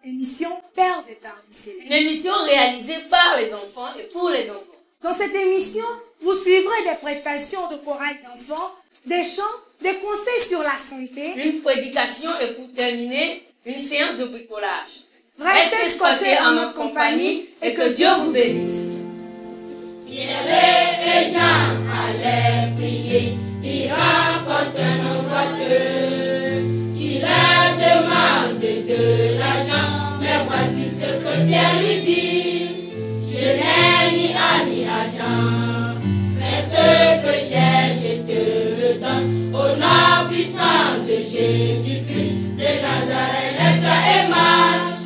émission Père des Tardis. Une émission réalisée par les enfants et pour les enfants. Dans cette émission, vous suivrez des prestations de chorale d'enfants, des chants, des conseils sur la santé, une prédication et pour terminer, une séance de bricolage. Restez scotchés en notre compagnie et que Dieu vous bénisse. Pierre et Jean allaient prier, ils rencontrent un boiteux qui leur demande de l'argent. Mais voici ce que Pierre lui dit: je n'ai ni âme ni argent, mais ce que j'ai, je te le donne. Au nom puissant de Jésus-Christ de Nazareth, lève-toi et marche.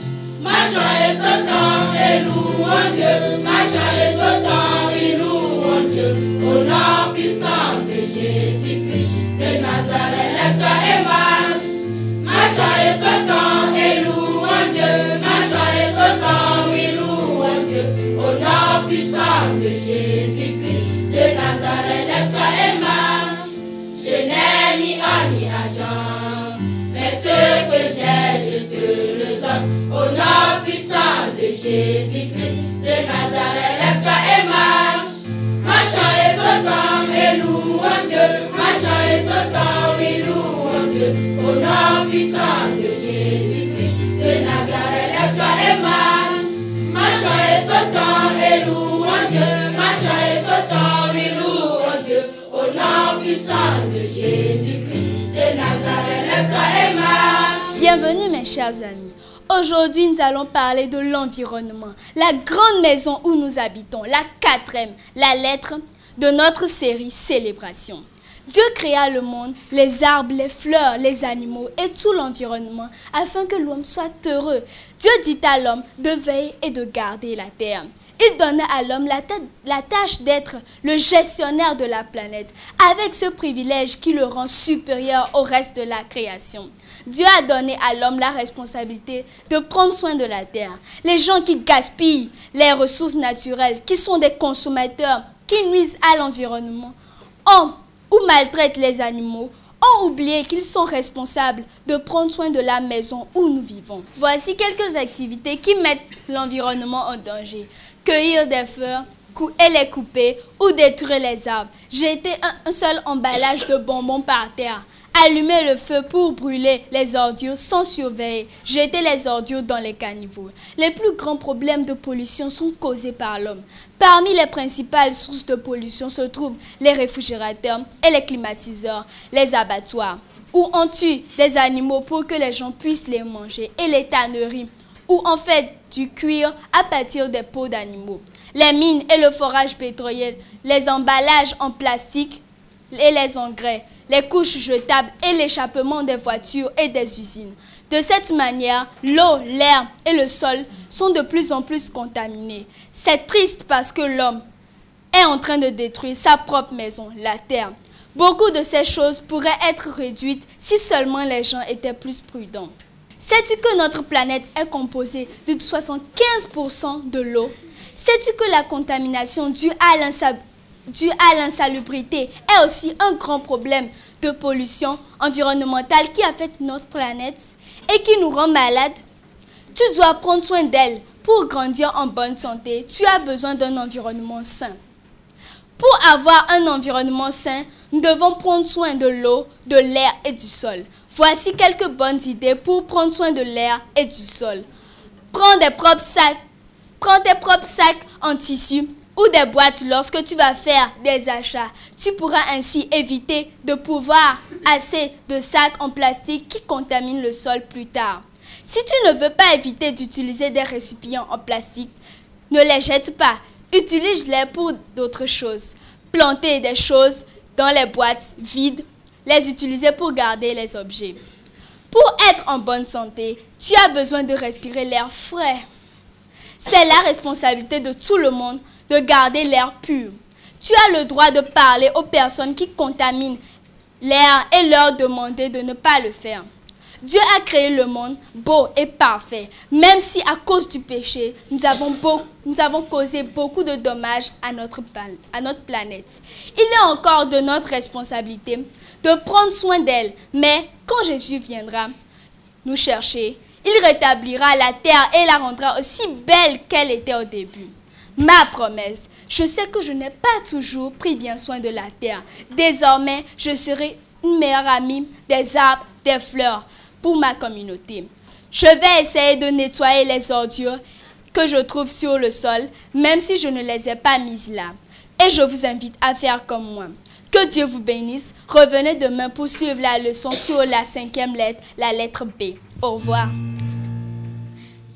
Marchons et sautons et louons Dieu. Marchons et sautons et louons Dieu. Au nom puissant de Jésus-Christ de Nazareth, lève-toi et marche. Marchons et sautons et louons Dieu. Marchons et sautons et louons Dieu. Au nom puissant de Jésus-Christ de Nazareth, lève-toi et marche. Je n'ai ni or ni argent, mais ce que j'ai, je te le donne. Au nom puissant de Jésus-Christ de Nazareth, lève-toi et marche. Marchons et sautons et louons Dieu. Marchons et sautons et louons Dieu. Au nom puissant de Jésus-Christ de Nazareth, lève-toi et marche. Marchons et sautons et louons Dieu. Marchons et sautons et louons Dieu. Au nom puissant de Jésus-Christ de Nazareth, lève-toi et marche. Bienvenue mes chers amis. Aujourd'hui, nous allons parler de l'environnement, la grande maison où nous habitons, la 4e, la lettre de notre série Célébration. Dieu créa le monde, les arbres, les fleurs, les animaux et tout l'environnement afin que l'homme soit heureux. Dieu dit à l'homme de veiller et de garder la terre. Il donna à l'homme la tâche d'être le gestionnaire de la planète, avec ce privilège qui le rend supérieur au reste de la création. Dieu a donné à l'homme la responsabilité de prendre soin de la terre. Les gens qui gaspillent les ressources naturelles, qui sont des consommateurs, qui nuisent à l'environnement, ou maltraitent les animaux, ont oublié qu'ils sont responsables de prendre soin de la maison où nous vivons. Voici quelques activités qui mettent l'environnement en danger. Cueillir des fleurs et les couper ou détruire les arbres. Jeter un seul emballage de bonbons par terre. Allumer le feu pour brûler les ordures sans surveiller. Jeter les ordures dans les caniveaux. Les plus grands problèmes de pollution sont causés par l'homme. Parmi les principales sources de pollution se trouvent les réfrigérateurs et les climatiseurs, les abattoirs, où on tue des animaux pour que les gens puissent les manger, et les tanneries, où on fait du cuir à partir des peaux d'animaux. Les mines et le forage pétrolier, les emballages en plastique et les engrais, les couches jetables et l'échappement des voitures et des usines. De cette manière, l'eau, l'air et le sol sont de plus en plus contaminés. C'est triste parce que l'homme est en train de détruire sa propre maison, la terre. Beaucoup de ces choses pourraient être réduites si seulement les gens étaient plus prudents. Sais-tu que notre planète est composée de 75% de l'eau? Sais-tu que la contamination due à l'insalubrité est aussi un grand problème de pollution environnementale qui affecte notre planète et qui nous rend malades? Tu dois prendre soin d'elle. Pour grandir en bonne santé, tu as besoin d'un environnement sain. Pour avoir un environnement sain, nous devons prendre soin de l'eau, de l'air et du sol. Voici quelques bonnes idées pour prendre soin de l'air et du sol. Prends tes propres sacs en tissu ou des boîtes lorsque tu vas faire des achats. Tu pourras ainsi éviter de pouvoir assez de sacs en plastique qui contaminent le sol plus tard. Si tu ne veux pas éviter d'utiliser des récipients en plastique, ne les jette pas. Utilise-les pour d'autres choses. Planter des choses dans les boîtes vides, les utiliser pour garder les objets. Pour être en bonne santé, tu as besoin de respirer l'air frais. C'est la responsabilité de tout le monde de garder l'air pur. Tu as le droit de parler aux personnes qui contaminent l'air et leur demander de ne pas le faire. Dieu a créé le monde beau et parfait, même si à cause du péché, nous avons causé beaucoup de dommages à notre planète. Il est encore de notre responsabilité de prendre soin d'elle, mais quand Jésus viendra nous chercher, Il rétablira la terre et la rendra aussi belle qu'elle était au début. Ma promesse, je sais que je n'ai pas toujours pris bien soin de la terre. Désormais, je serai une meilleure amie des arbres, des fleurs pour ma communauté. Je vais essayer de nettoyer les ordures que je trouve sur le sol, même si je ne les ai pas mises là. Et je vous invite à faire comme moi. Que Dieu vous bénisse. Revenez demain pour suivre la leçon sur la 5e lettre, la lettre B. Au revoir.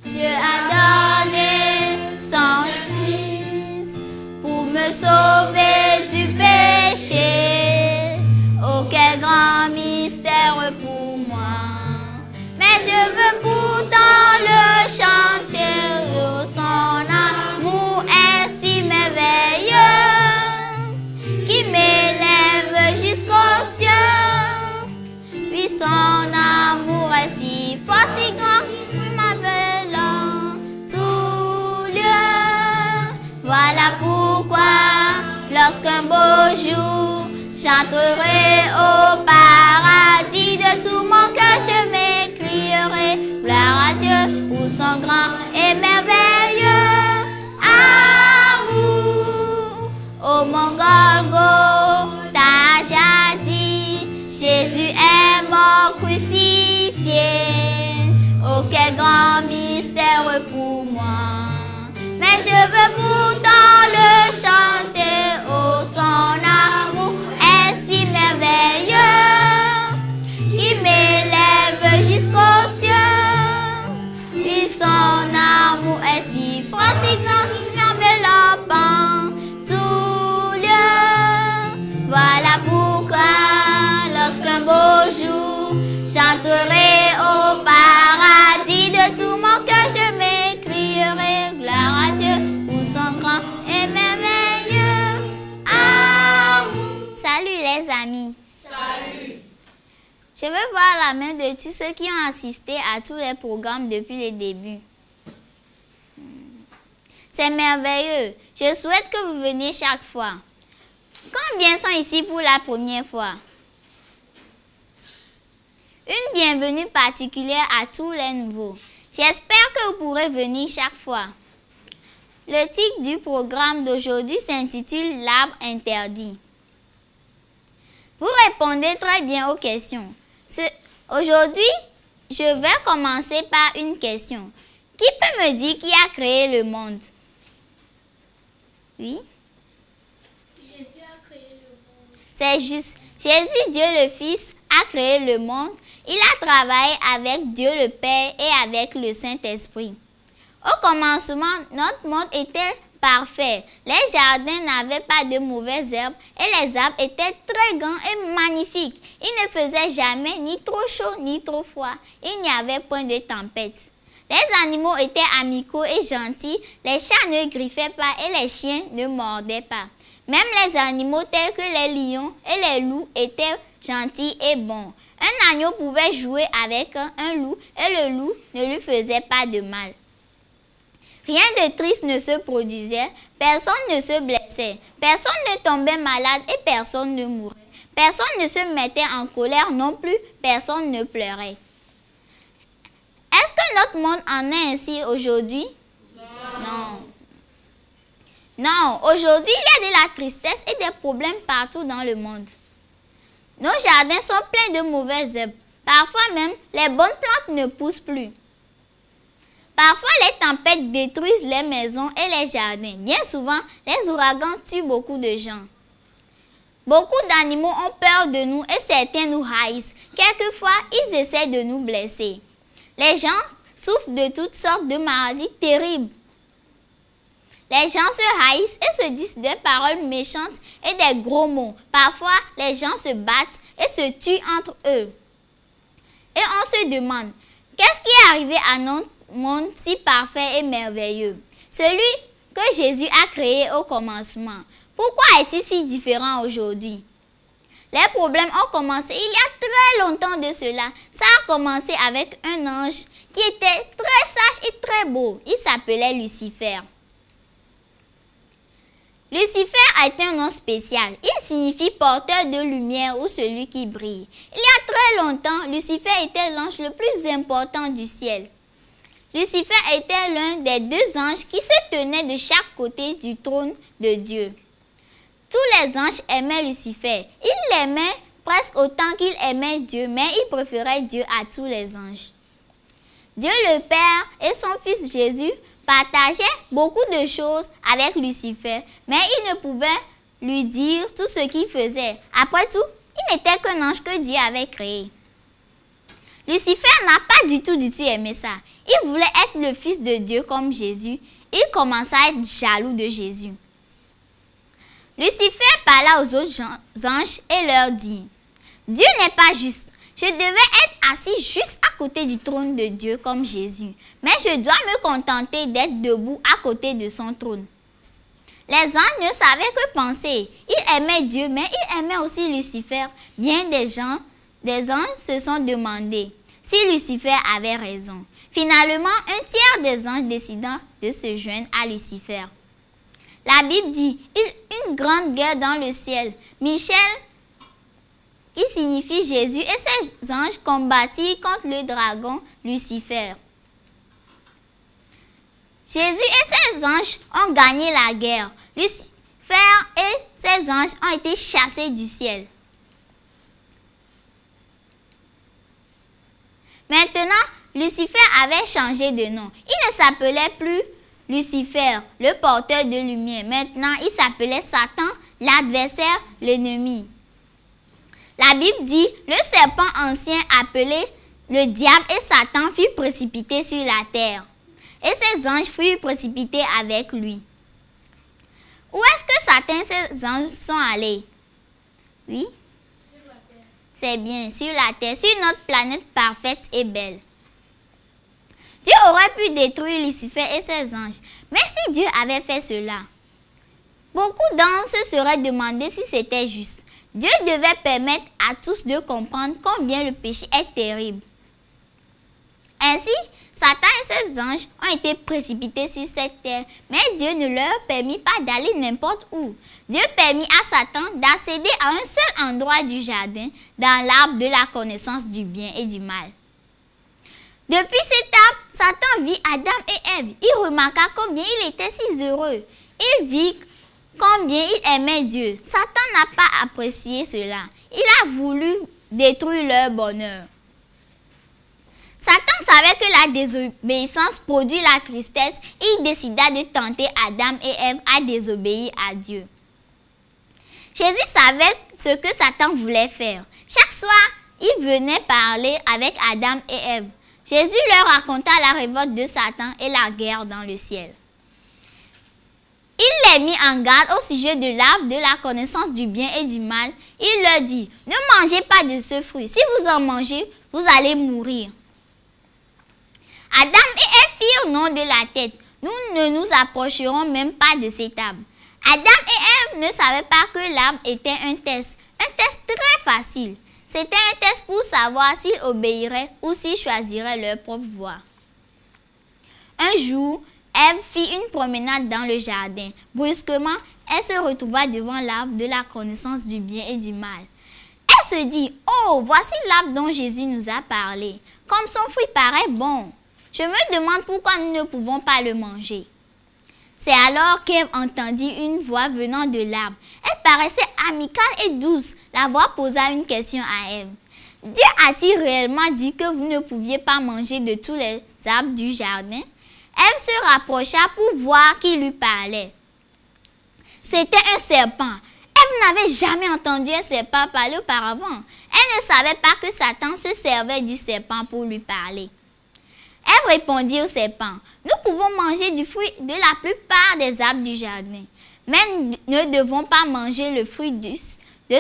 Dieu a donné son Fils pour me sauver du péché. Oh, quel grand mystère pour moi. Mais je veux pourtant le chanter. Oh, son amour est si merveilleux qui m'élève jusqu'aux cieux. Puis son amour est si fort, si grand, m'appelle en tout lieu. Voilà pourquoi, lorsqu'un beau jour, j'entrerai au paradis, de tout mon cœur je m'écrierai gloire à Dieu pour son grand et merveilleux amour. Oh mon Golgotha jadis, Jésus est mort crucifié. Oh quel grand mystère pour moi. Mais je veux pourtant le chanter. Oh son amour est si merveilleux qui m'élève jusqu'aux cieux. Puis son amour est si fort, si grand, qui m'enveloppe en tout lieu. Voilà pourquoi, lorsqu'un beau jour, j'entrerai au paradis, de tout mon cœur je m'écrierai gloire à Dieu pour son grand et merveilleux amour. Salut les amis. Salut. Je veux voir la main de tous ceux qui ont assisté à tous les programmes depuis le début. C'est merveilleux. Je souhaite que vous veniez chaque fois. Combien sont ici pour la première fois? Une bienvenue particulière à tous les nouveaux. J'espère que vous pourrez venir chaque fois. Le titre du programme d'aujourd'hui s'intitule L'arbre interdit. Vous répondez très bien aux questions. Aujourd'hui, je vais commencer par une question. Qui peut me dire qui a créé le monde? Oui? Jésus a créé le monde. C'est juste. Jésus, Dieu le Fils, a créé le monde. Il a travaillé avec Dieu le Père et avec le Saint-Esprit. Au commencement, notre monde était parfait. Les jardins n'avaient pas de mauvaises herbes et les arbres étaient très grands et magnifiques. Il ne faisait jamais ni trop chaud ni trop froid. Il n'y avait point de tempête. Les animaux étaient amicaux et gentils. Les chats ne griffaient pas et les chiens ne mordaient pas. Même les animaux tels que les lions et les loups étaient gentils et bons. Un agneau pouvait jouer avec un loup et le loup ne lui faisait pas de mal. Rien de triste ne se produisait, personne ne se blessait, personne ne tombait malade et personne ne mourait. Personne ne se mettait en colère non plus, personne ne pleurait. Est-ce que notre monde en est ainsi aujourd'hui? Non. Non, aujourd'hui il y a de la tristesse et des problèmes partout dans le monde. Nos jardins sont pleins de mauvaises herbes. Parfois même, les bonnes plantes ne poussent plus. Parfois, les tempêtes détruisent les maisons et les jardins. Bien souvent, les ouragans tuent beaucoup de gens. Beaucoup d'animaux ont peur de nous et certains nous haïssent. Quelquefois, ils essaient de nous blesser. Les gens souffrent de toutes sortes de maladies terribles. Les gens se haïssent et se disent des paroles méchantes et des gros mots. Parfois, les gens se battent et se tuent entre eux. Et on se demande, qu'est-ce qui est arrivé à notre monde si parfait et merveilleux? Celui que Jésus a créé au commencement. Pourquoi est-il si différent aujourd'hui? Les problèmes ont commencé il y a très longtemps de cela. Ça a commencé avec un ange qui était très sage et très beau. Il s'appelait Lucifer. Lucifer est un nom spécial. Il signifie porteur de lumière ou celui qui brille. Il y a très longtemps, Lucifer était l'ange le plus important du ciel. Lucifer était l'un des deux anges qui se tenaient de chaque côté du trône de Dieu. Tous les anges aimaient Lucifer. Ils l'aimaient presque autant qu'il aimait Dieu, mais il préférait Dieu à tous les anges. Dieu le Père et son Fils Jésus partageaient beaucoup de choses avec Lucifer, mais ils ne pouvaient lui dire tout ce qu'il faisait. Après tout, il n'était qu'un ange que Dieu avait créé. Lucifer n'a pas du tout aimé ça. Il voulait être le fils de Dieu comme Jésus. Il commença à être jaloux de Jésus. Lucifer parla aux autres anges et leur dit, « Dieu n'est pas juste. Je devais être assis juste à côté du trône de Dieu comme Jésus, mais je dois me contenter d'être debout à côté de son trône. » Les anges ne savaient que penser. Ils aimaient Dieu, mais ils aimaient aussi Lucifer. Bien des anges se sont demandé si Lucifer avait raison. Finalement, un tiers des anges décida de se joindre à Lucifer. La Bible dit, une grande guerre dans le ciel. Michel, qui signifie Jésus, et ses anges combattirent contre le dragon Lucifer. Jésus et ses anges ont gagné la guerre. Lucifer et ses anges ont été chassés du ciel. Maintenant, Lucifer avait changé de nom. Il ne s'appelait plus Lucifer, le porteur de lumière. Maintenant, il s'appelait Satan, l'adversaire, l'ennemi. La Bible dit, le serpent ancien appelé le diable et Satan fut précipité sur la terre. Et ses anges furent précipités avec lui. Où est-ce que Satan et ses anges sont allés? Oui? Sur la terre. C'est bien, sur la terre, sur notre planète parfaite et belle. Dieu aurait pu détruire Lucifer et ses anges. Mais si Dieu avait fait cela, beaucoup d'entre eux se seraient demandé si c'était juste. Dieu devait permettre à tous de comprendre combien le péché est terrible. Ainsi, Satan et ses anges ont été précipités sur cette terre, mais Dieu ne leur permit pas d'aller n'importe où. Dieu permit à Satan d'accéder à un seul endroit du jardin, dans l'arbre de la connaissance du bien et du mal. Depuis cet arbre, Satan vit Adam et Ève. Il remarqua combien il était si heureux. Il vit combien il aimait Dieu. Satan n'a pas apprécié cela. Il a voulu détruire leur bonheur. Satan savait que la désobéissance produit la tristesse. Il décida de tenter Adam et Ève à désobéir à Dieu. Jésus savait ce que Satan voulait faire. Chaque soir, il venait parler avec Adam et Ève. Jésus leur raconta la révolte de Satan et la guerre dans le ciel. Il les mit en garde au sujet de l'arbre de la connaissance du bien et du mal. Il leur dit, ne mangez pas de ce fruit. Si vous en mangez, vous allez mourir. Adam et Ève firent non de la tête. Nous ne nous approcherons même pas de cet arbre. Adam et Ève ne savaient pas que l'arbre était un test très facile. C'était un test pour savoir s'ils obéiraient ou s'ils choisiraient leur propre voie. Un jour, Ève fit une promenade dans le jardin. Brusquement, elle se retrouva devant l'arbre de la connaissance du bien et du mal. Elle se dit, « Oh, voici l'arbre dont Jésus nous a parlé. Comme son fruit paraît bon. Je me demande pourquoi nous ne pouvons pas le manger. » C'est alors qu'Ève entendit une voix venant de l'arbre. Elle paraissait amicale et douce. La voix posa une question à Ève. « Dieu a-t-il réellement dit que vous ne pouviez pas manger de tous les arbres du jardin? » Ève se rapprocha pour voir qui lui parlait. C'était un serpent. Ève n'avait jamais entendu un serpent parler auparavant. Elle ne savait pas que Satan se servait du serpent pour lui parler. Ève répondit au serpent, « Nous pouvons manger du fruit de la plupart des arbres du jardin, mais nous ne devons pas manger le fruit de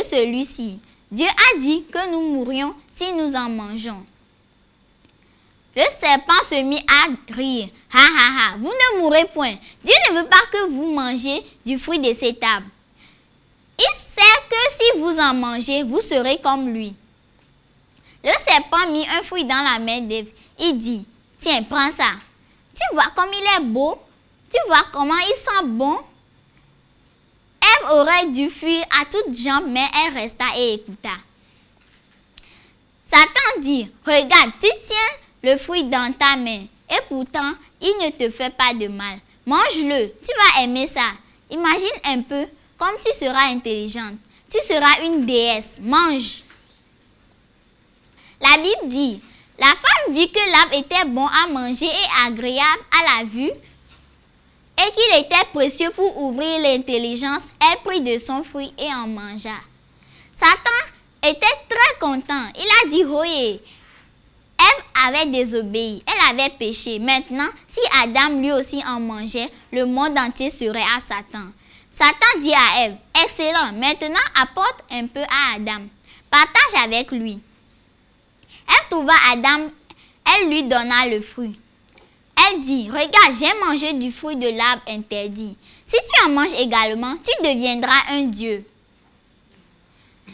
celui-ci. Dieu a dit que nous mourrions si nous en mangeons. » Le serpent se mit à rire. « Ha ha ha, vous ne mourrez point. Dieu ne veut pas que vous mangiez du fruit de cet arbre. Il sait que si vous en mangez, vous serez comme lui. » Le serpent mit un fruit dans la main d'Ève. Il dit, « Tiens, prends ça. Tu vois comme il est beau? Tu vois comment il sent bon? » Ève aurait dû fuir à toutes jambes, mais elle resta et écouta. Satan dit, « Regarde, tu tiens le fruit dans ta main, et pourtant, il ne te fait pas de mal. Mange-le, tu vas aimer ça. Imagine un peu comme tu seras intelligente. Tu seras une déesse. Mange. La Bible dit, la femme vit que l'arbre était bon à manger et agréable à la vue et qu'il était précieux pour ouvrir l'intelligence. Elle prit de son fruit et en mangea. Satan était très content. Il a dit, voyez, Ève avait désobéi, elle avait péché. Maintenant, si Adam lui aussi en mangeait, le monde entier serait à Satan. Satan dit à Ève, excellent, maintenant apporte un peu à Adam. Partage avec lui. Elle trouva Adam, elle lui donna le fruit. Elle dit, regarde, j'ai mangé du fruit de l'arbre interdit. Si tu en manges également, tu deviendras un dieu.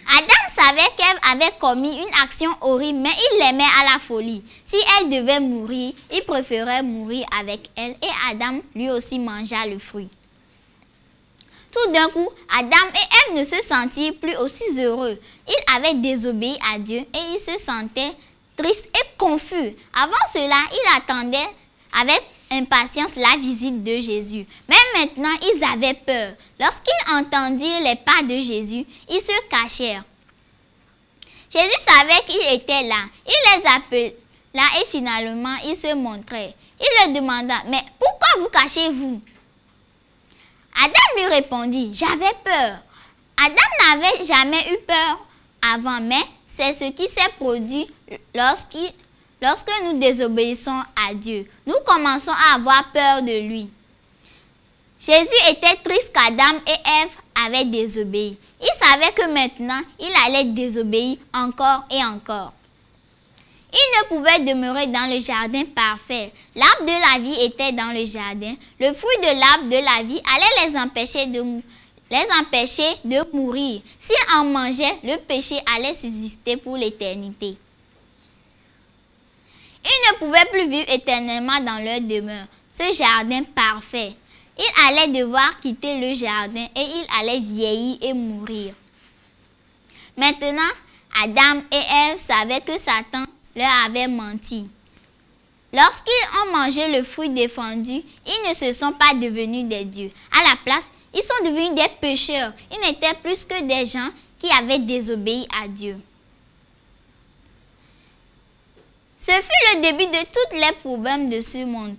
Adam savait qu'Ève avait commis une action horrible, mais il l'aimait à la folie. Si elle devait mourir, il préférait mourir avec elle et Adam lui aussi mangea le fruit. Tout d'un coup, Adam et Ève ne se sentirent plus aussi heureux. Ils avaient désobéi à Dieu et ils se sentaient tristes et confus. Avant cela, ils attendaient avec impatience la visite de Jésus. Mais maintenant, ils avaient peur. Lorsqu'ils entendirent les pas de Jésus, ils se cachèrent. Jésus savait qu'il était là. Il les appela et finalement, il se montrait. Il leur demanda, mais pourquoi vous cachez-vous? Adam lui répondit, j'avais peur. Adam n'avait jamais eu peur avant, mais c'est ce qui s'est produit lorsque nous désobéissons à Dieu. Nous commençons à avoir peur de lui. Jésus était triste qu'Adam et Ève avaient désobéi. Il savait que maintenant, il allait désobéir encore et encore. Il ne pouvait demeurer dans le jardin parfait. L'arbre de la vie était dans le jardin. Le fruit de l'arbre de la vie allait les empêcher de mourir. S'ils en mangeaient, le péché allait subsister pour l'éternité. Ils ne pouvaient plus vivre éternellement dans leur demeure, ce jardin parfait. Ils allaient devoir quitter le jardin et ils allaient vieillir et mourir. Maintenant, Adam et Ève savaient que Satan leur avait menti. Lorsqu'ils ont mangé le fruit défendu, ils ne se sont pas devenus des dieux. À la place, ils sont devenus des pécheurs. Ils n'étaient plus que des gens qui avaient désobéi à Dieu. Ce fut le début de tous les problèmes de ce monde.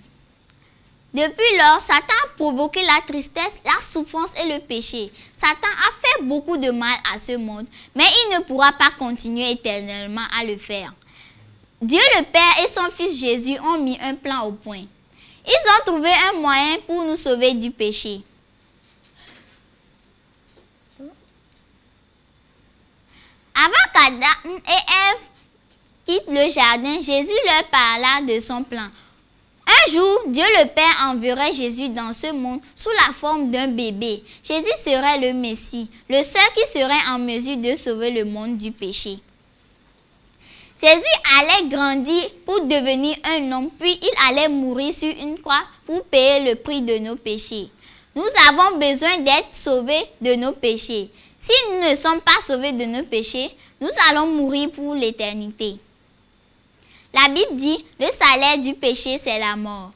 Depuis lors, Satan a provoqué la tristesse, la souffrance et le péché. Satan a fait beaucoup de mal à ce monde, mais il ne pourra pas continuer éternellement à le faire. Dieu le Père et son Fils Jésus ont mis un plan au point. Ils ont trouvé un moyen pour nous sauver du péché. Avant qu'Adam et Ève quittent le jardin, Jésus leur parla de son plan. Un jour, Dieu le Père enverrait Jésus dans ce monde sous la forme d'un bébé. Jésus serait le Messie, le seul qui serait en mesure de sauver le monde du péché. Jésus allait grandir pour devenir un homme, puis il allait mourir sur une croix pour payer le prix de nos péchés. Nous avons besoin d'être sauvés de nos péchés. Si nous ne sommes pas sauvés de nos péchés, nous allons mourir pour l'éternité. La Bible dit, le salaire du péché, c'est la mort.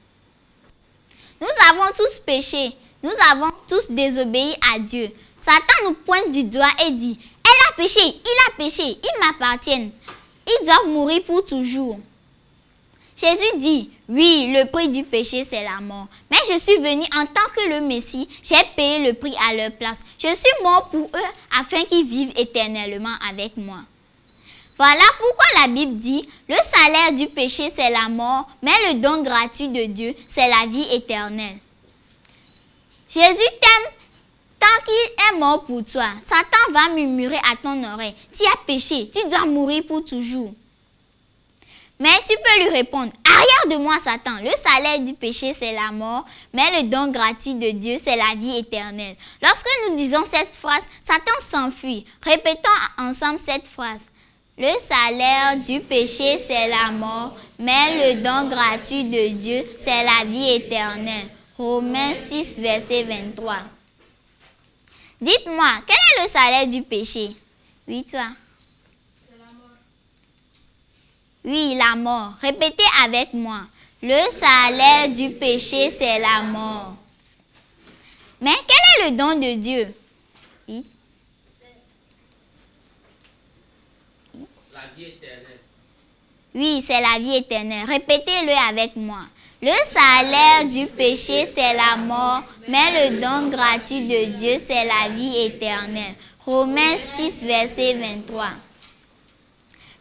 Nous avons tous péché. Nous avons tous désobéi à Dieu. Satan nous pointe du doigt et dit, elle a péché, il a péché, ils m'appartiennent. Ils doivent mourir pour toujours. Jésus dit, oui, le prix du péché, c'est la mort. Mais je suis venu en tant que le Messie, j'ai payé le prix à leur place. Je suis mort pour eux afin qu'ils vivent éternellement avec moi. Voilà pourquoi la Bible dit, le salaire du péché, c'est la mort, mais le don gratuit de Dieu, c'est la vie éternelle. Jésus t'aime tant qu'il est mort pour toi. Satan va murmurer à ton oreille, tu as péché, tu dois mourir pour toujours. Mais tu peux lui répondre, arrière de moi Satan, le salaire du péché c'est la mort, mais le don gratuit de Dieu c'est la vie éternelle. Lorsque nous disons cette phrase, Satan s'enfuit. Répétons ensemble cette phrase. Le salaire du péché c'est la mort, mais le don gratuit de Dieu c'est la vie éternelle. Romains 6, verset 23. Dites-moi, quel est le salaire du péché? Oui, toi. Oui, la mort. Répétez avec moi. Le salaire du péché, c'est la mort. Mais quel est le don de Dieu? Oui. La vie éternelle. Oui, c'est la vie éternelle. Répétez-le avec moi. Le salaire du péché, c'est la mort, mais le don gratuit de Dieu, c'est la vie éternelle. Romains 6, verset 23.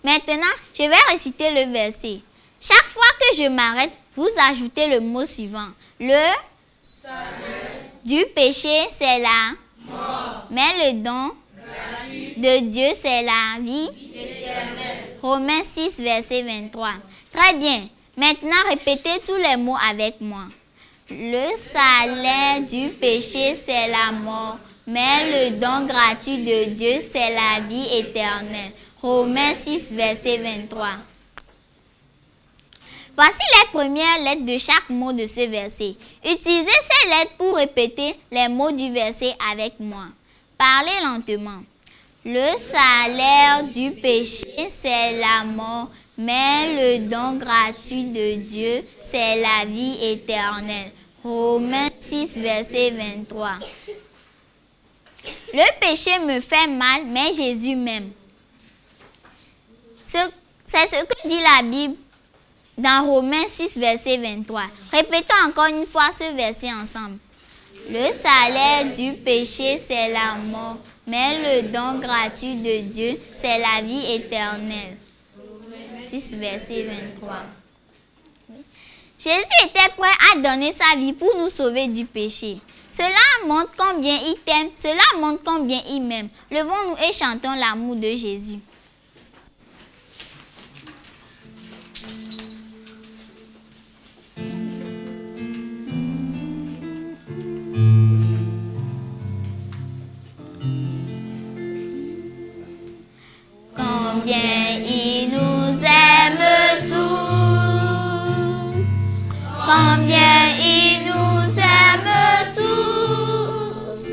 Maintenant, je vais réciter le verset. Chaque fois que je m'arrête, vous ajoutez le mot suivant. Le salaire du péché, c'est la mort, mais le don de Dieu, c'est la vie éternelle. Romains 6, verset 23. Très bien. Maintenant, répétez tous les mots avec moi. Le salaire du péché, c'est la mort, mais le don gratuit de Dieu, c'est la vie éternelle. Romains 6, verset 23. Voici les premières lettres de chaque mot de ce verset. Utilisez ces lettres pour répéter les mots du verset avec moi. Parlez lentement. Le salaire du péché, c'est la mort, mais le don gratuit de Dieu, c'est la vie éternelle. Romains 6, verset 23. Le péché me fait mal, mais Jésus m'aime. C'est ce que dit la Bible dans Romains 6, verset 23. Répétons encore une fois ce verset ensemble. Le salaire du péché, c'est la mort, mais le don gratuit de Dieu, c'est la vie éternelle. 6, verset 23. Jésus était prêt à donner sa vie pour nous sauver du péché. Cela montre combien il t'aime, cela montre combien il m'aime. Levons-nous et chantons l'amour de Jésus. Combien il nous aime tous, combien il nous aime tous,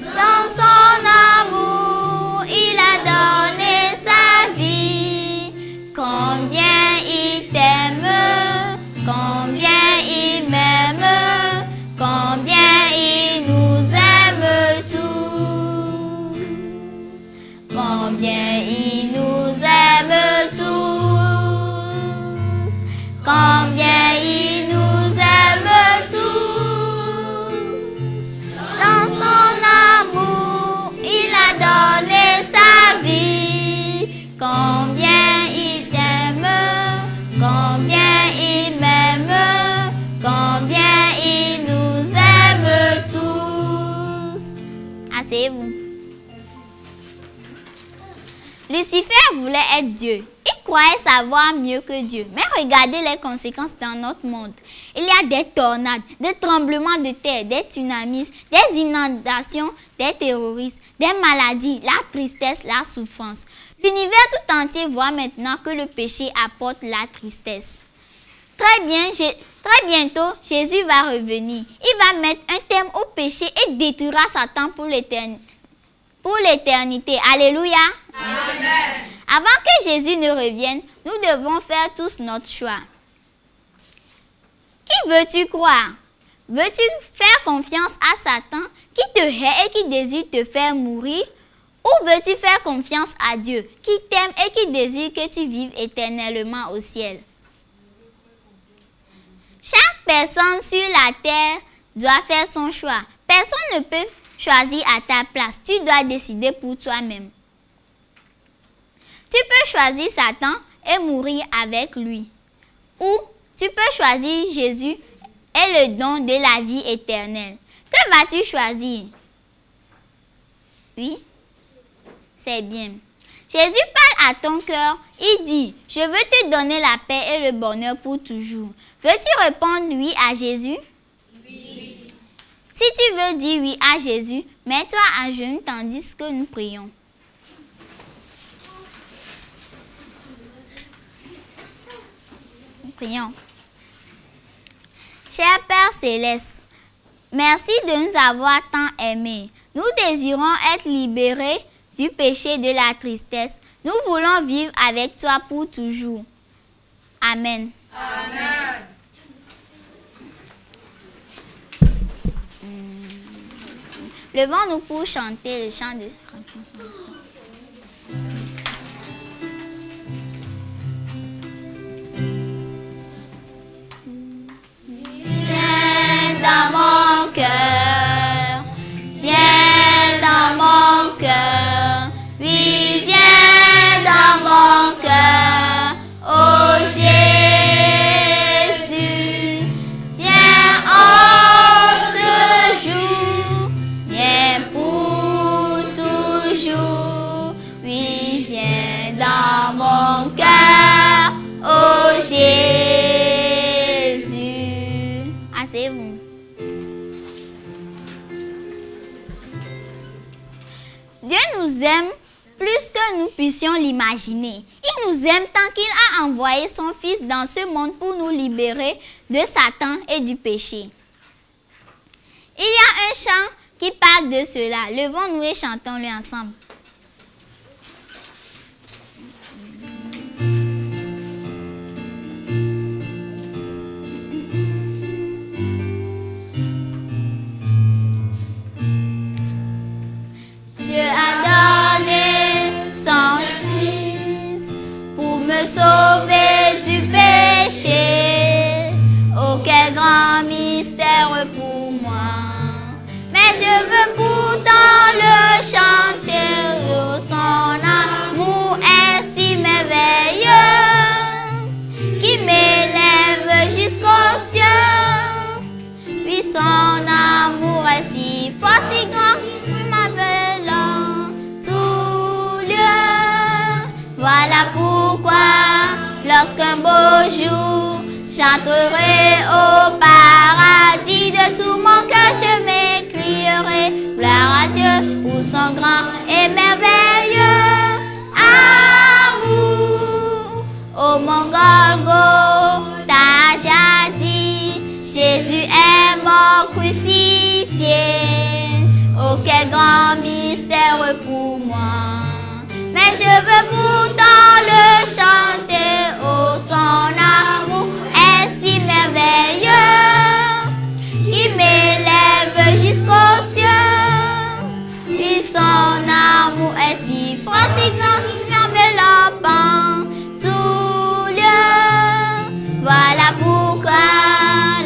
dans son amour il a donné sa vie, combien il t'aime, combien il m'aime, combien il nous aime tous, combien il nous aime tous, combien il nous aime tous, dans son amour il a donné sa vie, combien il t'aime, combien il m'aime, combien il nous aime tous. Asseyez-vous. Lucifer voulait être Dieu. Il croyait savoir mieux que Dieu. Mais regardez les conséquences dans notre monde. Il y a des tornades, des tremblements de terre, des tsunamis, des inondations, des terroristes, des maladies, la tristesse, la souffrance. L'univers tout entier voit maintenant que le péché apporte la tristesse. Très bientôt, Jésus va revenir. Il va mettre un terme au péché et détruira Satan pour l'éternité. Alléluia. Amen. Avant que Jésus ne revienne, nous devons faire tous notre choix. Qui veux-tu croire? Veux-tu faire confiance à Satan qui te hait et qui désire te faire mourir? Ou veux-tu faire confiance à Dieu qui t'aime et qui désire que tu vives éternellement au ciel? Chaque personne sur la terre doit faire son choix. Personne ne peut choisir à ta place. Tu dois décider pour toi-même. Tu peux choisir Satan et mourir avec lui. Ou tu peux choisir Jésus et le don de la vie éternelle. Que vas-tu choisir? Oui, c'est bien. Jésus parle à ton cœur. Il dit, je veux te donner la paix et le bonheur pour toujours. Veux-tu répondre oui à Jésus? Oui. Si tu veux dire oui à Jésus, mets-toi à genoux tandis que nous prions. Prions. Cher Père Céleste, merci de nous avoir tant aimés. Nous désirons être libérés du péché et de la tristesse. Nous voulons vivre avec toi pour toujours. Amen. Amen. Levons-nous pour chanter le chant de réconciliation. Viens dans mon cœur, viens dans mon cœur, oui, viens dans mon cœur, oh Jésus, viens en ce jour, viens pour toujours, oui, viens dans mon cœur, oh Jésus. Asseyez-vous. Dieu nous aime plus que nous puissions l'imaginer. Il nous aime tant qu'il a envoyé son Fils dans ce monde pour nous libérer de Satan et du péché. Il y a un chant qui parle de cela. Levons-nous et chantons-le ensemble. Dieu a donné son Fils pour me sauver du péché. Oh, quel grand mystère pour moi. Mais je veux pourtant le chanter. Oh, son amour est si merveilleux qui m'élève jusqu'aux cieux. Puis son amour est si fort, si grand, m'appelle en tout lieu. Voilà pourquoi, lorsqu'un beau jour, j'entrerai au paradis, de tout mon cœur je m'écrierai gloire à Dieu pour son grand et merveilleux amour. Oh mon Golgotha jadis, Jésus est mort crucifié. Oh, quel grand mystère pour moi. Mais je veux pourtant le chanter. Oh, son amour est si merveilleux qui m'élève jusqu'aux cieux. Puis son amour est si fort, si grand, qui m'enveloppe en tout lieu. Voilà pourquoi,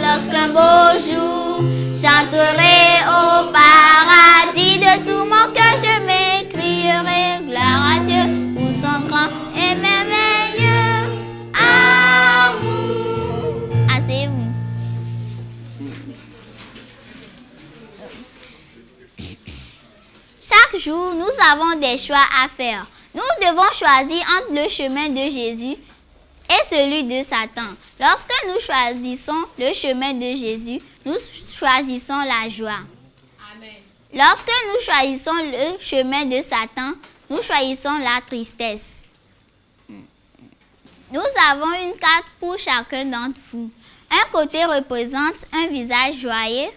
lorsqu'un beau jour, j'entrerai au paradis, de tout mon cœur je m'écrierai gloire à Dieu pour son grand et merveilleux amour. Asseyez-vous. Chaque jour, nous avons des choix à faire. Nous devons choisir entre le chemin de Jésus et celui de Satan. Lorsque nous choisissons le chemin de Jésus, nous choisissons la joie. Amen. Lorsque nous choisissons le chemin de Satan, nous choisissons la tristesse. Nous avons une carte pour chacun d'entre vous. Un côté représente un visage joyeux.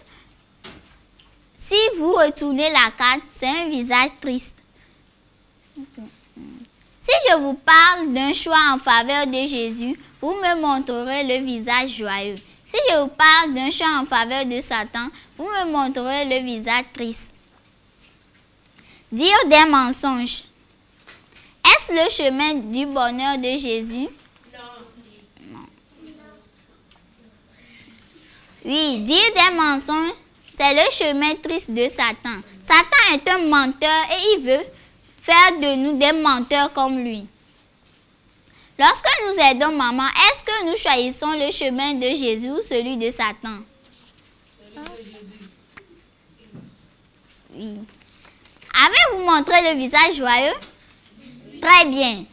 Si vous retournez la carte, c'est un visage triste. Si je vous parle d'un choix en faveur de Jésus, vous me montrerez le visage joyeux. Si je vous parle d'un choix en faveur de Satan, vous me montrerez le visage triste. Dire des mensonges. Est-ce le chemin du bonheur de Jésus? Non. Oui, dire des mensonges, c'est le chemin triste de Satan. Satan est un menteur et il veut faire de nous des menteurs comme lui. Lorsque nous aidons maman, est-ce que nous choisissons le chemin de Jésus ou celui de Satan? Celui de Jésus. Oui. Avez-vous montré le visage joyeux? Très bien.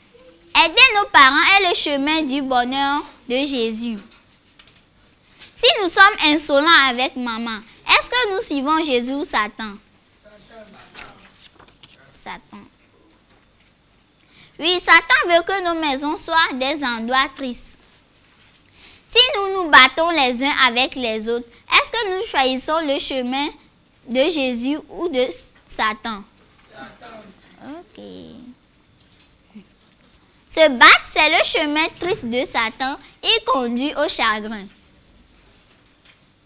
Aider nos parents est le chemin du bonheur de Jésus. Si nous sommes insolents avec maman, est-ce que nous suivons Jésus ou Satan? Satan. Oui, Satan veut que nos maisons soient des endroits tristes. Si nous nous battons les uns avec les autres, est-ce que nous choisissons le chemin de Jésus ou de Satan? Satan. Ok. Se battre, c'est le chemin triste de Satan. Il conduit au chagrin.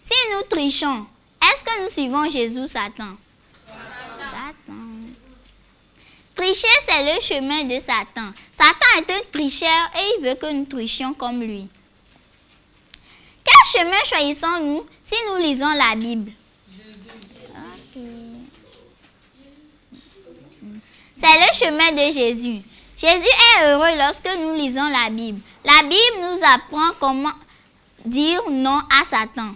Si nous trichons, est-ce que nous suivons Jésus ou Satan? Satan. Tricher, c'est le chemin de Satan. Satan est un tricheur et il veut que nous trichions comme lui. Quel chemin choisissons-nous si nous lisons la Bible? C'est le chemin de Jésus. Jésus est heureux lorsque nous lisons la Bible. La Bible nous apprend comment dire non à Satan.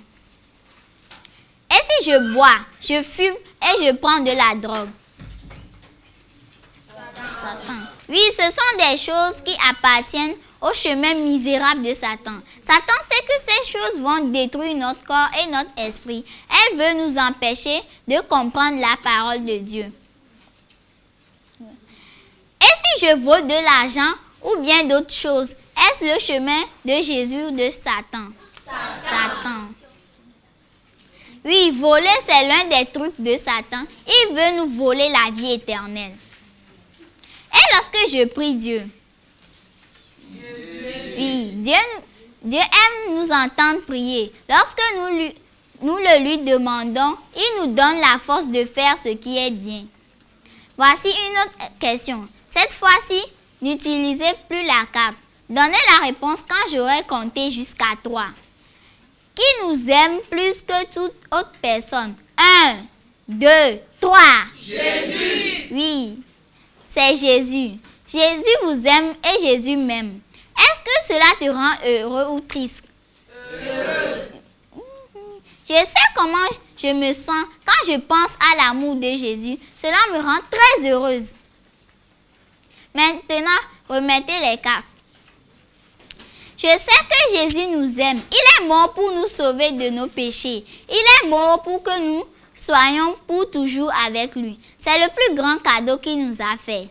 Et si je bois, je fume et je prends de la drogue? Satan. Oui, ce sont des choses qui appartiennent au chemin misérable de Satan. Satan sait que ces choses vont détruire notre corps et notre esprit. Elle veut nous empêcher de comprendre la parole de Dieu. Et si je vole de l'argent ou bien d'autres choses, est-ce le chemin de Jésus ou de Satan? Satan. Oui, voler, c'est l'un des trucs de Satan. Il veut nous voler la vie éternelle. Et lorsque je prie Dieu, oui, Dieu aime nous entendre prier. Lorsque nous le lui demandons, il nous donne la force de faire ce qui est bien. Voici une autre question. Cette fois-ci, n'utilisez plus la carte. Donnez la réponse quand j'aurai compté jusqu'à 3. Qui nous aime plus que toute autre personne? 1, 2, 3. Jésus. Oui, c'est Jésus. Jésus vous aime et Jésus m'aime. Est-ce que cela te rend heureux ou triste? Heureux. Je sais comment je me sens quand je pense à l'amour de Jésus. Cela me rend très heureuse. Maintenant, remettez les cartes. Je sais que Jésus nous aime. Il est mort pour nous sauver de nos péchés. Il est mort pour que nous soyons pour toujours avec lui. C'est le plus grand cadeau qu'il nous a fait.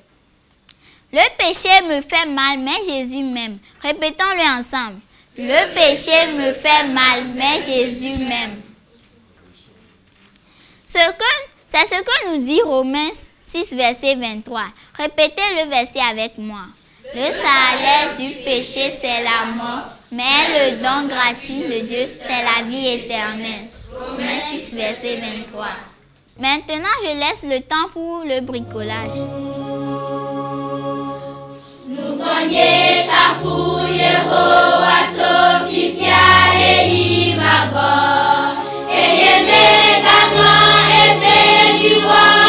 Le péché me fait mal, mais Jésus m'aime. Répétons-le ensemble. Le péché me fait mal, mais Jésus m'aime. C'est ce que nous dit Romains 6, verset 23. Répétez le verset avec moi. Le salaire du péché, c'est la mort, mais le don gratuit de Dieu, c'est la vie éternelle. Romains 6, verset 23. Maintenant, je laisse le temps pour le bricolage. Nous voyons ta fouille, Roato, Fifiale, Imavo, et Yemegano, et Benuwa.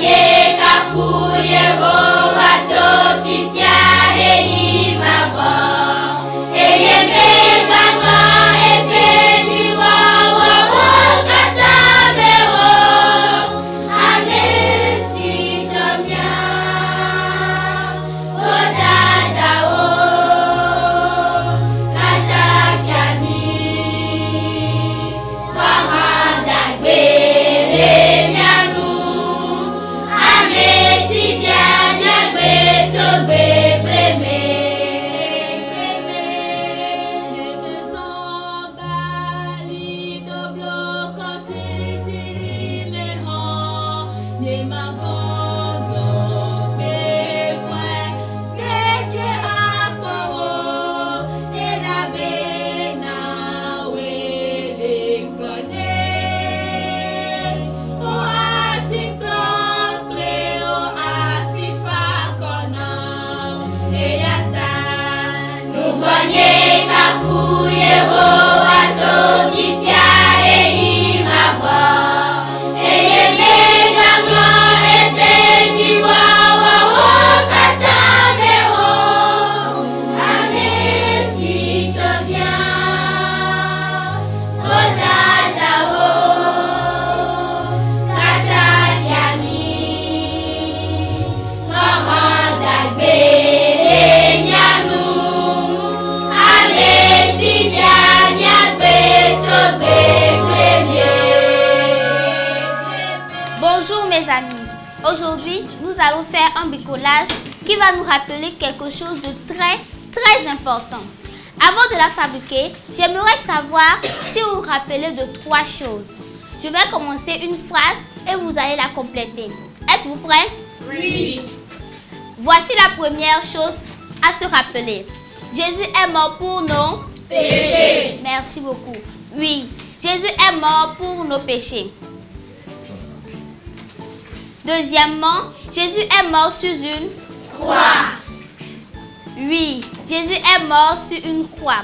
Yeah. amis, aujourd'hui nous allons faire un bricolage qui va nous rappeler quelque chose de très important. Avant de la fabriquer, j'aimerais savoir si vous vous rappelez de 3 choses. Je vais commencer une phrase et vous allez la compléter. Êtes-vous prêts? Oui. Voici la première chose à se rappeler. Jésus est mort pour nos péchés. Merci beaucoup. Oui, Jésus est mort pour nos péchés. Deuxièmement, Jésus est mort sur une croix. Oui, Jésus est mort sur une croix.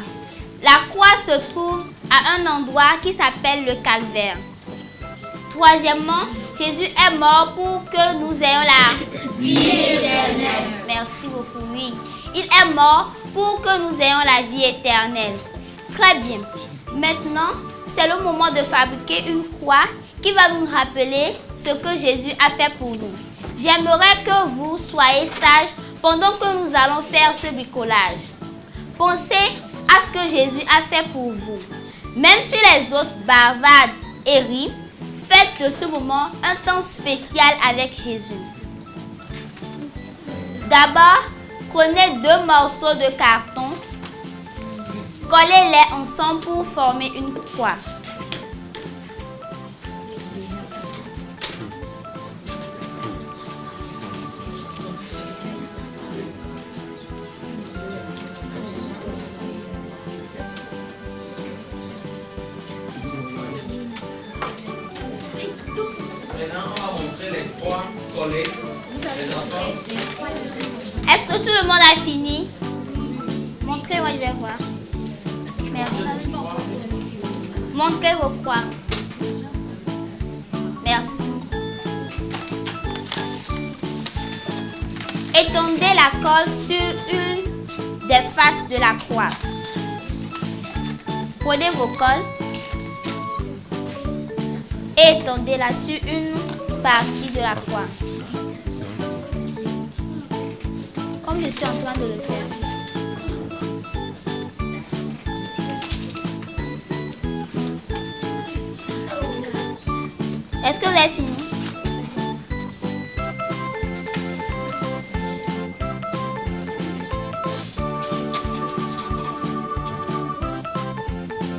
La croix se trouve à un endroit qui s'appelle le calvaire. Troisièmement, Jésus est mort pour que nous ayons la vie éternelle. Merci beaucoup, oui. Il est mort pour que nous ayons la vie éternelle. Très bien. Maintenant, c'est le moment de fabriquer une croix qui va nous rappeler ce que Jésus a fait pour nous. J'aimerais que vous soyez sages pendant que nous allons faire ce bricolage. Pensez à ce que Jésus a fait pour vous. Même si les autres bavardent et rient, faites de ce moment un temps spécial avec Jésus. D'abord, prenez 2 morceaux de carton, collez-les ensemble pour former une croix. Maintenant, on va montrer les croix collées les ensemble. Est-ce que tout le monde a fini? Montrez-moi, je vais voir. Merci. Montrez vos croix. Merci. Étendez la colle sur une des faces de la croix. Prenez vos colles et étendez-la sur une partie de la croix. Comme je suis en train de le faire. Est-ce que vous avez fini?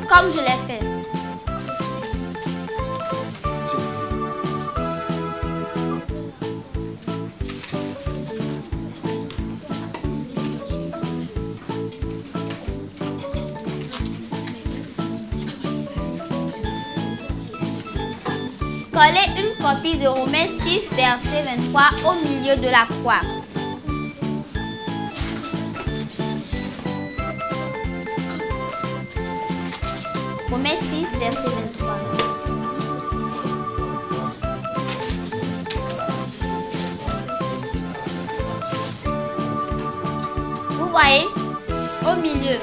Comme je l'ai fait. Collez une copie de Romains 6, verset 23 au milieu de la croix. Romains 6, verset 23. Vous voyez, au milieu,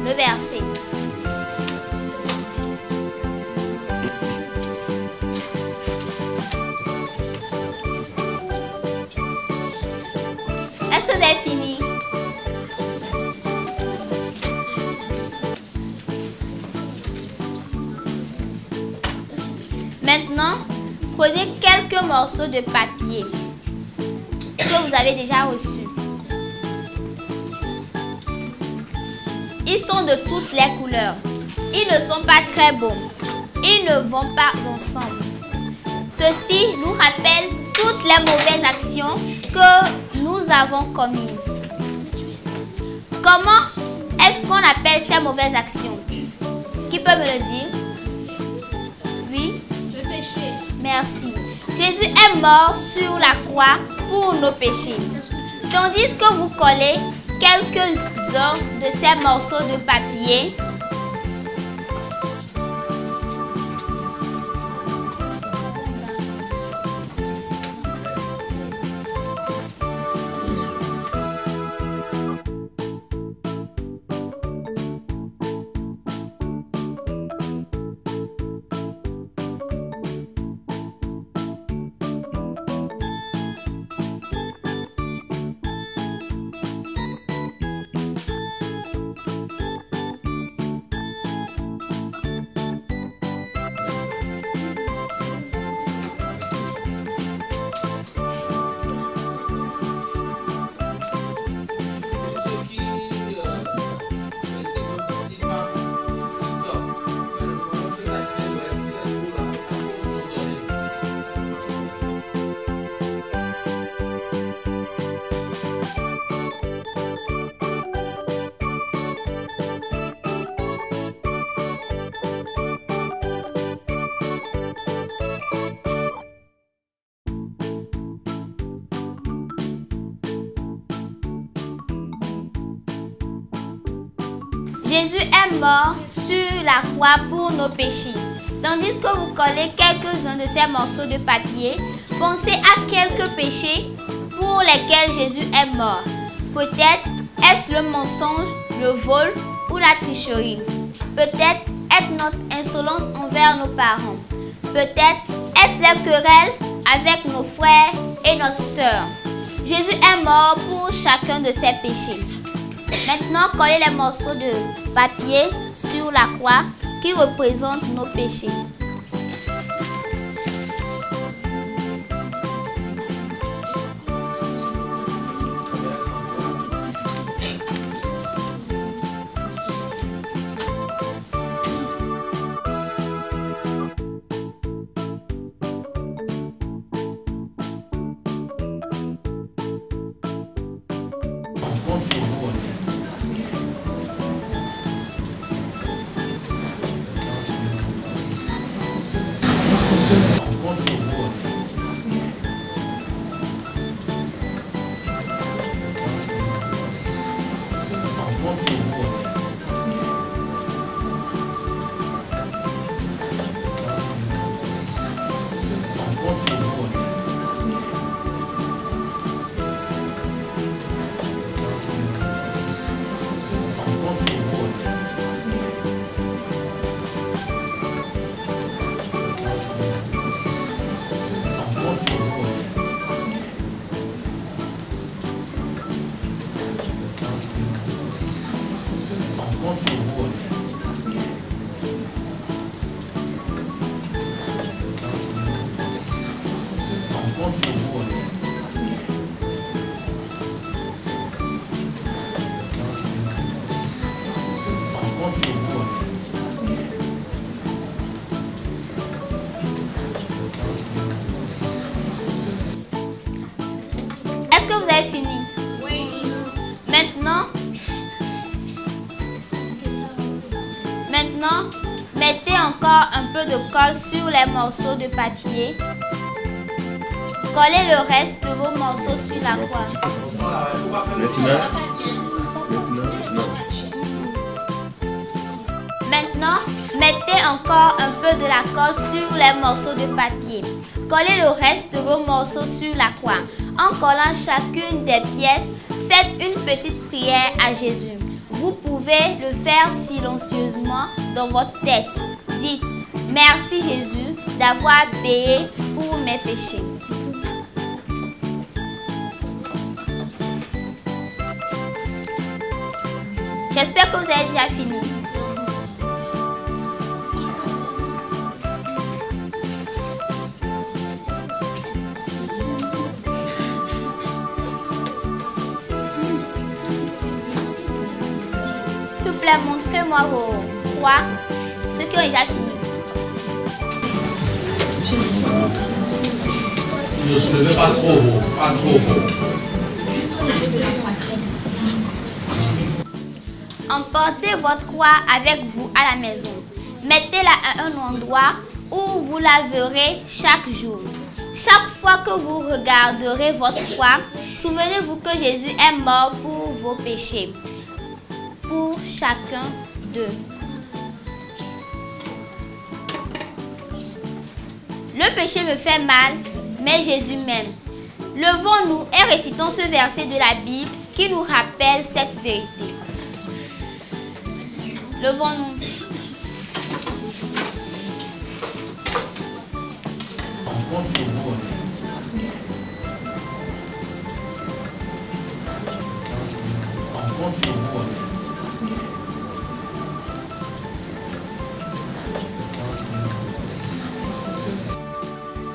le verset. Est-ce que vous avez fini? Maintenant, prenez quelques morceaux de papier que vous avez déjà reçus. Ils sont de toutes les couleurs. Ils ne sont pas très beaux. Ils ne vont pas ensemble. Ceci nous rappelle toutes les mauvaises actions que nous avons commises. Comment est-ce qu'on appelle ces mauvaises actions? Qui peut me le dire? Oui? Le péché. Merci. Jésus est mort sur la croix pour nos péchés. Tandis que vous collez quelques-uns de ces morceaux de papier Jésus est mort sur la croix pour nos péchés. Tandis que vous collez quelques-uns de ces morceaux de papier, pensez à quelques péchés pour lesquels Jésus est mort. Peut-être est-ce le mensonge, le vol ou la tricherie. Peut-être est-ce notre insolence envers nos parents. Peut-être est-ce les querelles avec nos frères et notre sœur. Jésus est mort pour chacun de ces péchés. Maintenant, collez les morceaux de papier sur la croix qui représentent nos péchés. Est-ce que vous avez fini? Oui. Maintenant, mettez encore un peu de colle sur les morceaux de papier. Collez le reste de vos morceaux sur la croix. Maintenant, mettez encore un peu de la colle sur les morceaux de papier. Collez le reste de vos morceaux sur la croix. En collant chacune des pièces, faites une petite prière à Jésus. Vous pouvez le faire silencieusement dans votre tête. Dites, merci Jésus d'avoir payé pour mes péchés. J'espère que vous avez déjà fini. S'il vous plaît, montrez-moi vos croix, ceux qui ont déjà fini. Ne soulevez pas trop haut, pas trop haut. Emportez votre croix avec vous à la maison. Mettez-la à un endroit où vous la verrez chaque jour. Chaque fois que vous regarderez votre croix, souvenez-vous que Jésus est mort pour vos péchés. Pour chacun d'eux. Le péché me fait mal, mais Jésus m'aime. Levons-nous et récitons ce verset de la Bible qui nous rappelle cette vérité. Levons-nous.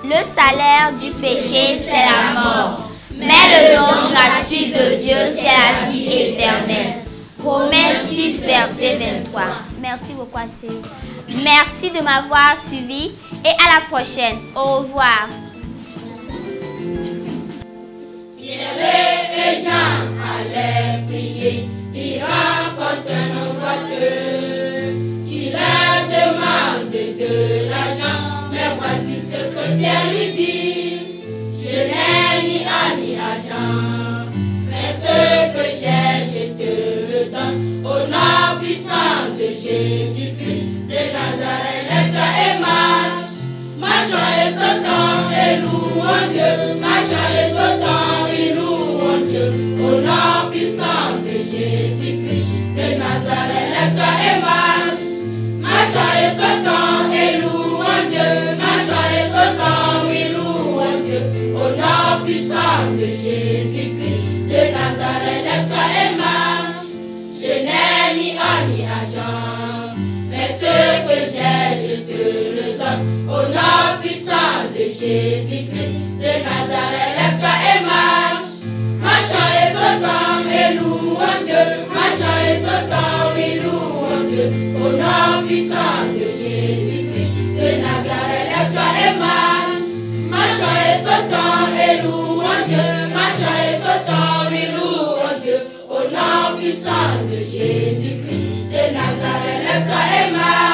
Le salaire du péché, c'est la mort. Mais le don gratuit de Dieu, c'est la vie éternelle. Romains 6, verset 23. Merci beaucoup, Assez. Merci de m'avoir suivi et à la prochaine. Au revoir. Pierre et Jean allaient prier. Ils rencontrent un homme boiteux qui leur demande de l'argent. Mais voici ce que Pierre lui dit. Je n'ai ni âme ni argent, mais ce que j'ai, je te le donne. Au nom puissant Jésus-Christ de Nazareth, lève-toi et marche. Marchons et sautons et louons Dieu. Marchons et sautons et louons Dieu. Au nom puissant de Jésus-Christ de Nazareth, lève-toi et marche. Marchons et sautons et louons Dieu. Marchons et sautons et louons Dieu. Au nom puissant de Jésus-Christ de Nazareth, lève-toi et marche. Je n'ai ni or ni argent, mais ce que j'ai, je te le donne. Au nom puissant de Jésus-Christ de Nazareth, lève-toi et marche. Marchons et sautons et louons Dieu. Marchons et sautons et louons Dieu. Au nom puissant de Jésus-Christ de Nazareth, lève-toi et marche. Marchons et sautons et louons Dieu. Marchons et sautons et louons Dieu. Au nom puissant de Jésus-Christ de Nazareth, lève-toi et marche.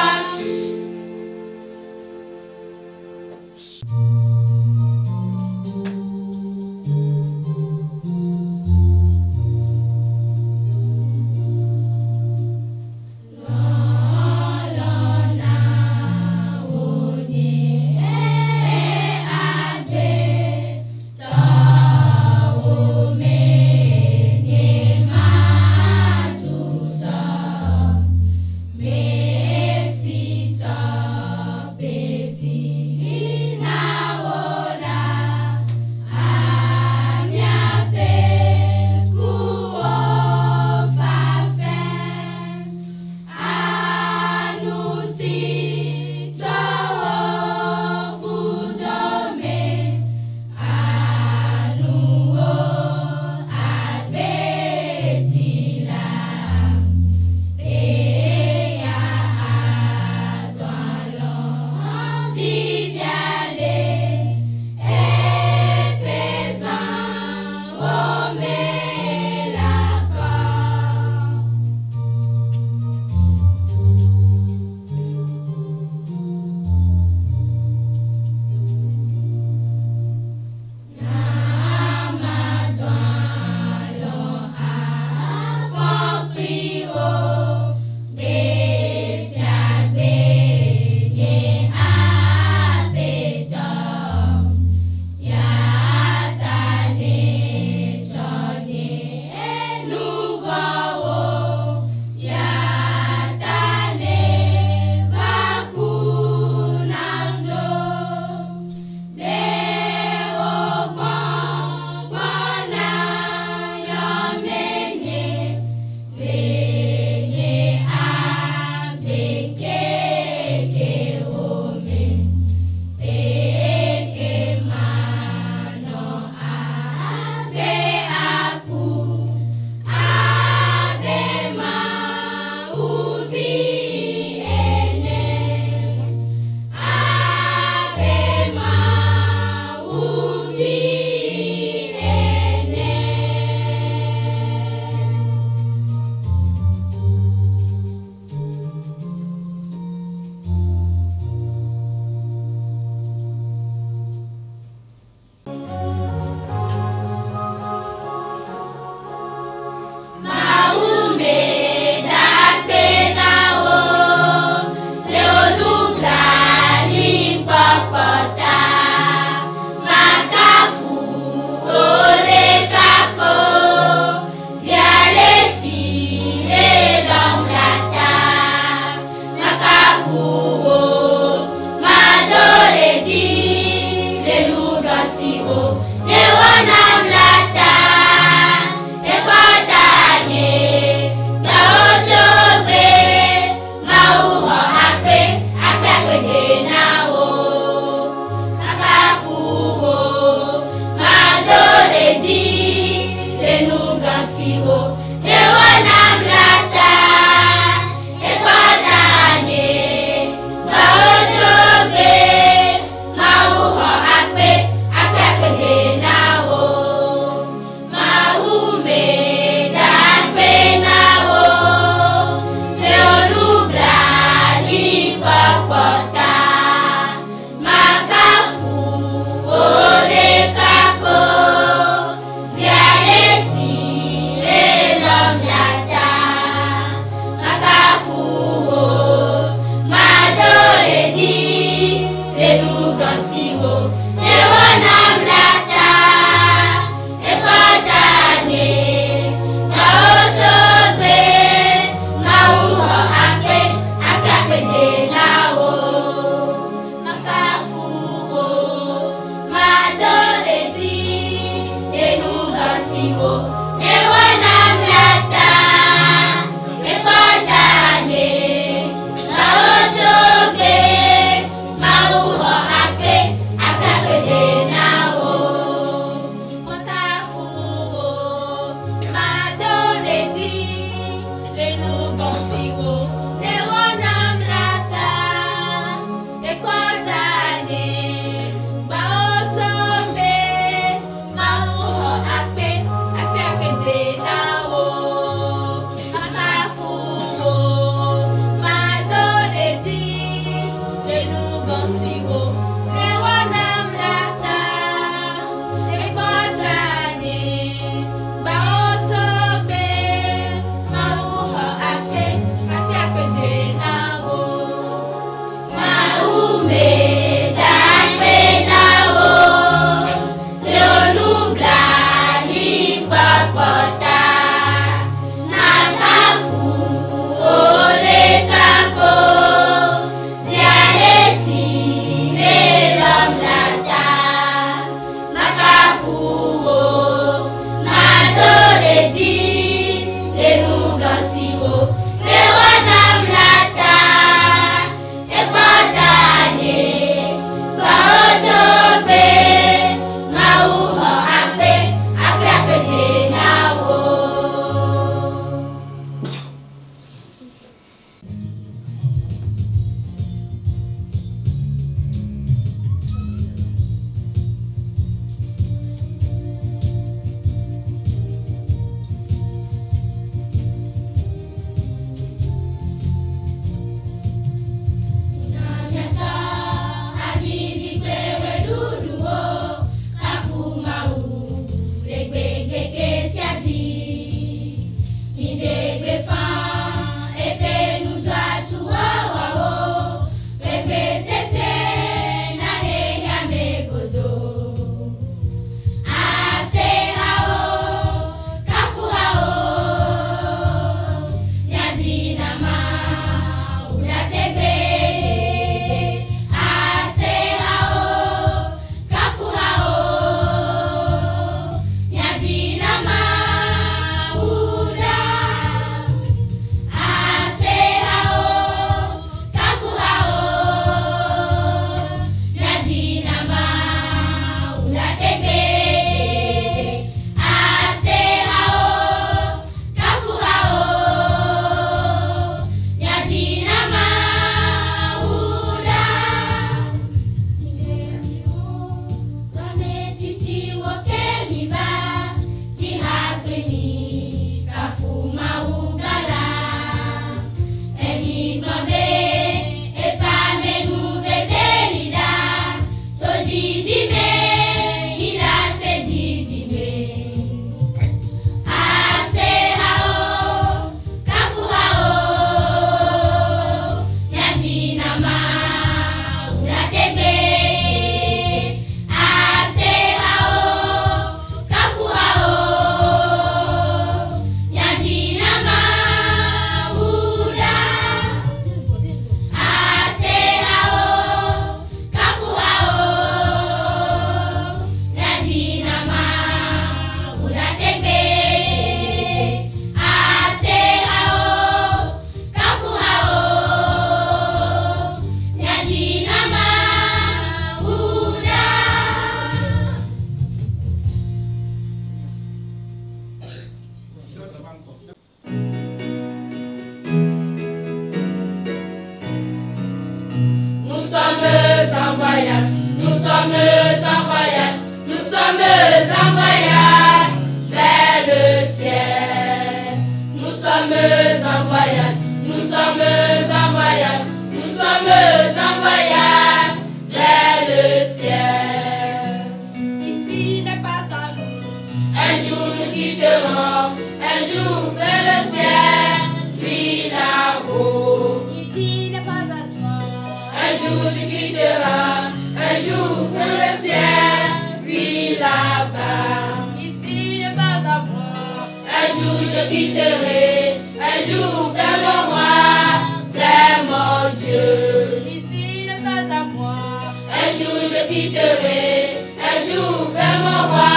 Un jour je quitterai, un jour vers mon roi,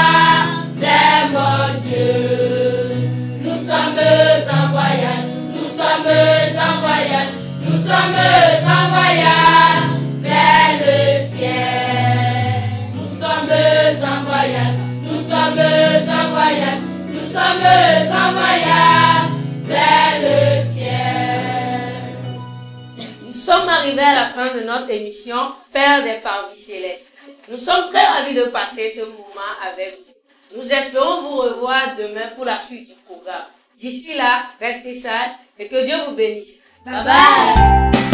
vers mon Dieu. sommes en voyage vers le ciel. Nous sommes en voyage, nous sommes en voyage, nous sommes en voyage vers le ciel. Nous sommes arrivés à la fin de notre émission Père des Parvis Célestes. Nous sommes très ravis de passer ce moment avec vous. Nous espérons vous revoir demain pour la suite du programme. D'ici là, restez sages et que Dieu vous bénisse. Bye bye.